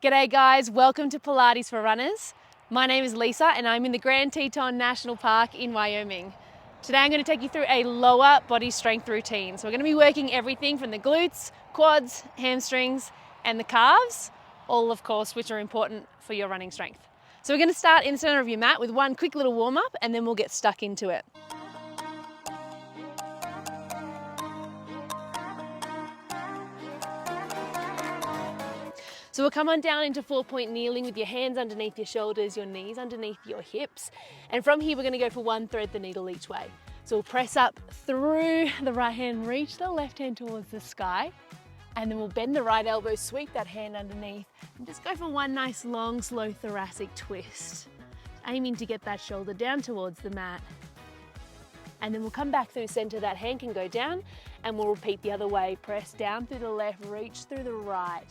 G'day guys, welcome to Pilates for Runners. My name is Lisa and I'm in the Grand Teton National Park in Wyoming. Today I'm going to take you through a lower body strength routine. So we're going to be working everything from the glutes, quads, hamstrings and the calves, all of course which are important for your running strength. So we're going to start in the center of your mat with one quick little warm up and then we'll get stuck into it. So we'll come on down into 4-point kneeling with your hands underneath your shoulders, your knees underneath your hips. And from here, we're going to go for one thread the needle each way. So we'll press up through the right hand, reach the left hand towards the sky. And then we'll bend the right elbow, sweep that hand underneath, and just go for one nice long, slow thoracic twist. Aiming to get that shoulder down towards the mat. And then we'll come back through center, that hand can go down, and we'll repeat the other way. Press down through the left, reach through the right.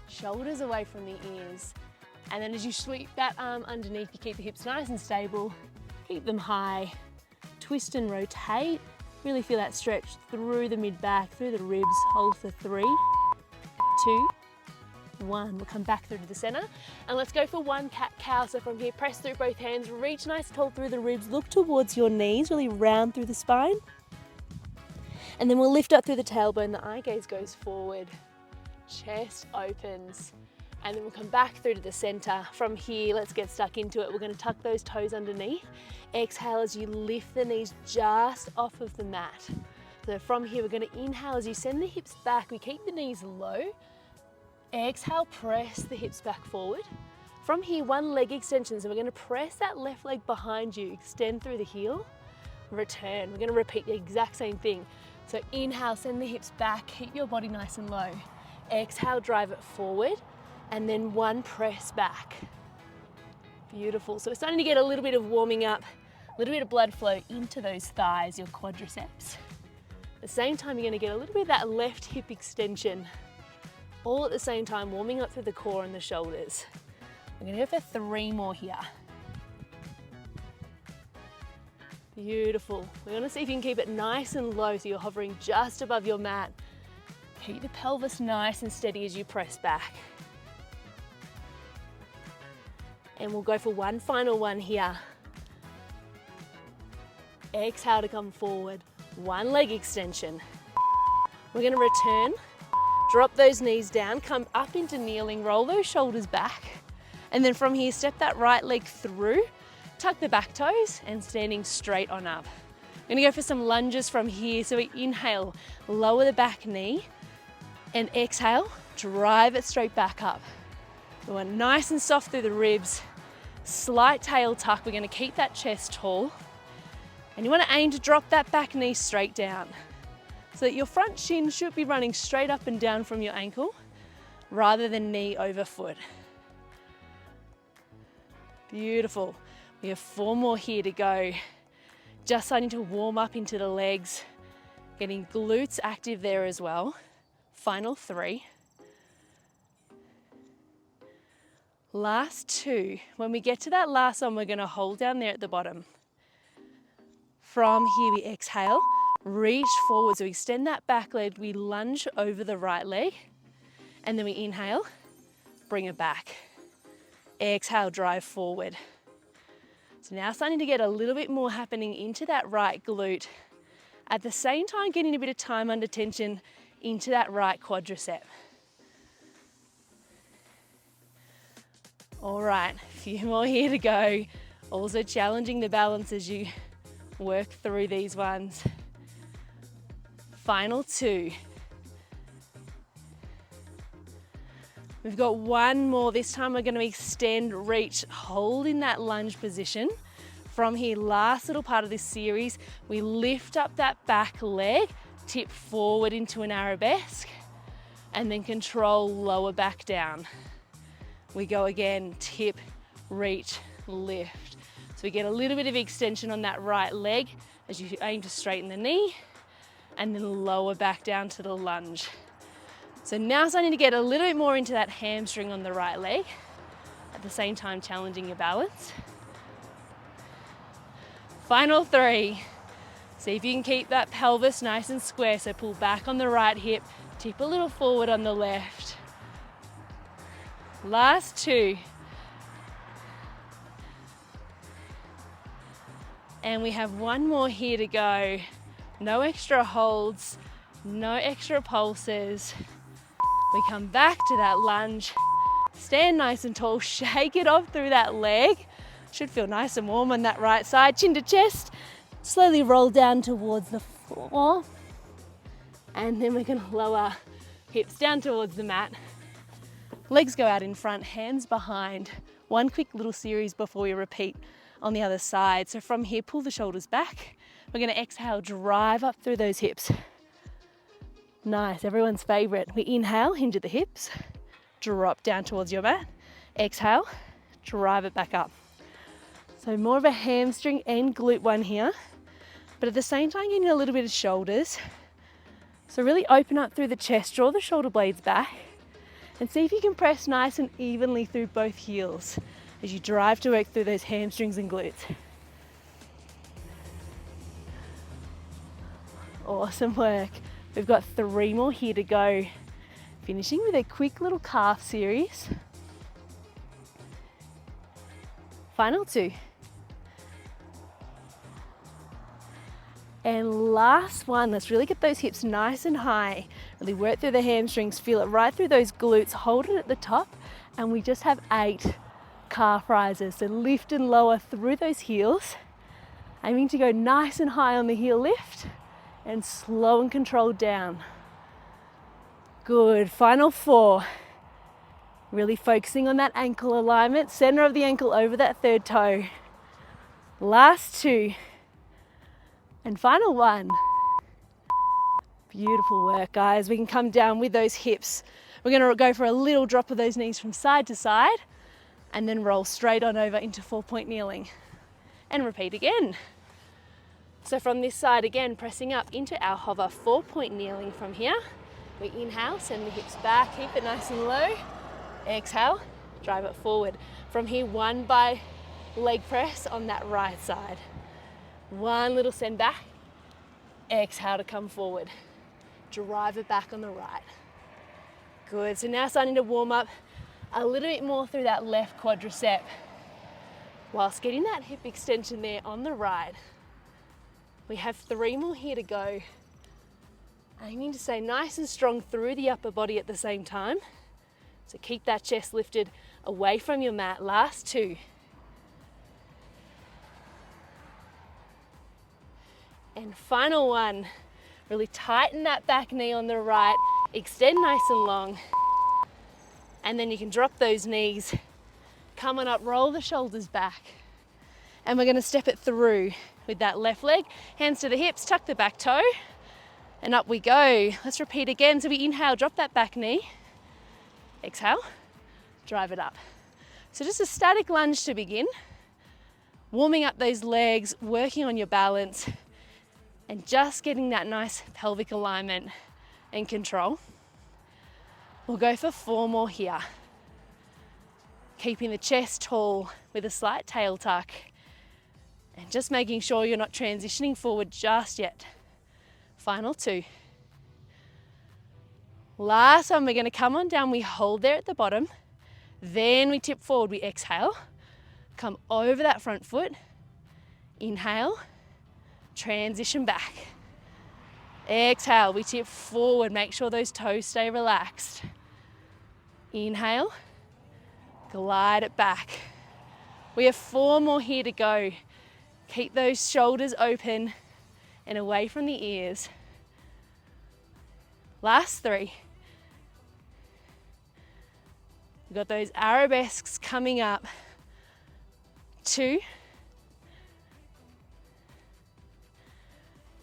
Shoulders away from the ears. And then as you sweep that arm underneath, you keep the hips nice and stable, keep them high, twist and rotate. Really feel that stretch through the mid-back, through the ribs. Hold for 3, 2, 1. We'll come back through to the center and let's go for one cat-cow. So from here, press through both hands, reach nice tall through the ribs, look towards your knees, really round through the spine. And then we'll lift up through the tailbone, the eye gaze goes forward. Chest opens, and then we'll come back through to the center. From here, let's get stuck into it. We're going to tuck those toes underneath. Exhale as you lift the knees just off of the mat. So from here, we're going to inhale as you send the hips back. We keep the knees low. Exhale, press the hips back forward. From here, one leg extension. So we're going to press that left leg behind you, extend through the heel, return. We're going to repeat the exact same thing. So inhale, send the hips back, keep your body nice and low. Exhale, drive it forward, and then one press back. Beautiful. So we're starting to get a little bit of warming up, a little bit of blood flow into those thighs, your quadriceps. At the same time, you're going to get a little bit of that left hip extension, all at the same time, warming up through the core and the shoulders. We're going to go for 3 more here. Beautiful. We're going to see if you can keep it nice and low so you're hovering just above your mat. Keep the pelvis nice and steady as you press back. And we'll go for one final one here. Exhale to come forward. One leg extension. We're going to return. Drop those knees down, come up into kneeling, roll those shoulders back. And then from here, step that right leg through, tuck the back toes and standing straight on up. We're going to go for some lunges from here. So we inhale, lower the back knee. And exhale, drive it straight back up. We want nice and soft through the ribs, slight tail tuck. We're going to keep that chest tall. And you want to aim to drop that back knee straight down so that your front shin should be running straight up and down from your ankle rather than knee over foot. Beautiful. We have 4 more here to go. Just starting to warm up into the legs, getting glutes active there as well. Final 3. Last 2. When we get to that last one, we're going to hold down there at the bottom. From here, we exhale, reach forward. So we extend that back leg, we lunge over the right leg, and then we inhale, bring it back. Exhale, drive forward. So now starting to get a little bit more happening into that right glute. At the same time, getting a bit of time under tension into that right quadricep. All right, a few more here to go. Also challenging the balance as you work through these ones. Final 2. We've got one more. This time we're going to extend, reach, hold in that lunge position. From here, last little part of this series, we lift up that back leg, tip forward into an arabesque, and then control lower back down. We go again, tip, reach, lift. So we get a little bit of extension on that right leg as you aim to straighten the knee, and then lower back down to the lunge. So now starting to get a little bit more into that hamstring on the right leg, at the same time challenging your balance. Final 3. See if you can keep that pelvis nice and square. So pull back on the right hip, tip a little forward on the left. Last 2. And we have 1 more here to go. No extra holds, no extra pulses. We come back to that lunge, stand nice and tall, shake it off through that leg. Should feel nice and warm on that right side, chin to chest. Slowly roll down towards the floor. And then we're gonna lower hips down towards the mat. Legs go out in front, hands behind. 1 quick little series before we repeat on the other side. So from here, pull the shoulders back. We're gonna exhale, drive up through those hips. Nice, everyone's favorite. We inhale, hinge at the hips, drop down towards your mat. Exhale, drive it back up. So more of a hamstring and glute one here, but at the same time, you need a little bit of shoulders. So really open up through the chest, draw the shoulder blades back, and see if you can press nice and evenly through both heels as you drive to work through those hamstrings and glutes. Awesome work. We've got 3 more here to go. Finishing with a quick little calf series. Final 2. And last one, let's really get those hips nice and high. Really work through the hamstrings, feel it right through those glutes, hold it at the top, and we just have 8 calf rises. So lift and lower through those heels, aiming to go nice and high on the heel lift and slow and controlled down. Good, final 4. Really focusing on that ankle alignment, center of the ankle over that 3rd toe. Last 2. And final 1. Beautiful work, guys. We can come down with those hips. We're gonna go for a little drop of those knees from side to side and then roll straight on over into 4-point kneeling. And repeat again. So from this side again, pressing up into our hover 4-point kneeling from here. We inhale, send the hips back, keep it nice and low. Exhale, drive it forward. From here, 1 by leg press on that right side. 1 little send back. Exhale to come forward. Drive it back on the right. Good, so now starting to warm up a little bit more through that left quadricep whilst getting that hip extension there on the right. We have 3 more here to go. Aiming to stay nice and strong through the upper body at the same time. So keep that chest lifted away from your mat. Last 2. And final 1. Really tighten that back knee on the right. Extend nice and long. And then you can drop those knees. Come on up, roll the shoulders back. And we're gonna step it through with that left leg. Hands to the hips, tuck the back toe. And up we go. Let's repeat again. So we inhale, drop that back knee. Exhale, drive it up. So just a static lunge to begin. Warming up those legs, working on your balance, and just getting that nice pelvic alignment and control. We'll go for 4 more here. Keeping the chest tall with a slight tail tuck. And just making sure you're not transitioning forward just yet. Final 2. Last one, we're gonna come on down, we hold there at the bottom, then we tip forward, we exhale, come over that front foot, inhale, transition back. Exhale, we tip forward, make sure those toes stay relaxed. Inhale, glide it back. We have 4 more here to go. Keep those shoulders open and away from the ears. Last 3. We've got those arabesques coming up. 2.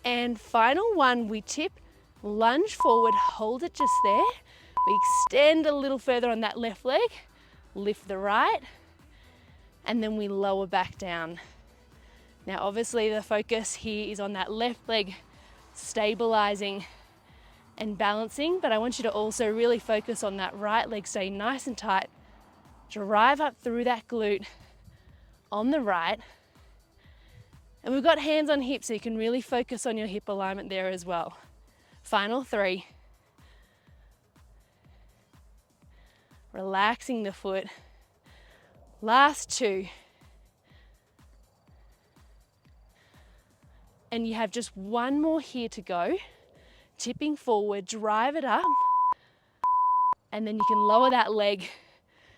And final 1, we tip, lunge forward, hold it just there. We extend a little further on that left leg, lift the right, and then we lower back down. Now obviously the focus here is on that left leg stabilizing and balancing, but I want you to also really focus on that right leg staying nice and tight. Drive up through that glute on the right. And we've got hands on hips, so you can really focus on your hip alignment there as well. Final 3. Relaxing the foot. Last 2. And you have just 1 more here to go. Tipping forward, drive it up. And then you can lower that leg.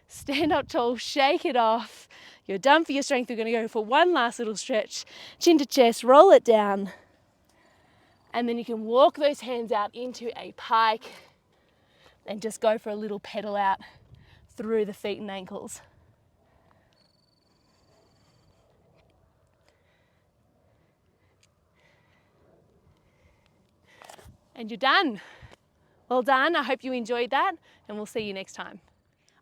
Stand up tall, shake it off. You're done for your strength. We're going to go for 1 last little stretch. Chin to chest, roll it down. And then you can walk those hands out into a pike and just go for a little pedal out through the feet and ankles. And you're done. Well done. I hope you enjoyed that, and we'll see you next time.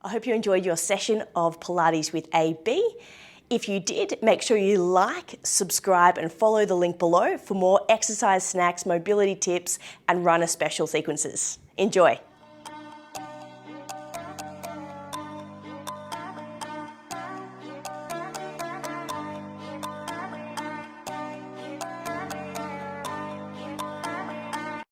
I hope you enjoyed your session of Pilates with AB. If you did, make sure you like, subscribe and follow the link below for more exercise snacks, mobility tips and runner special sequences. Enjoy.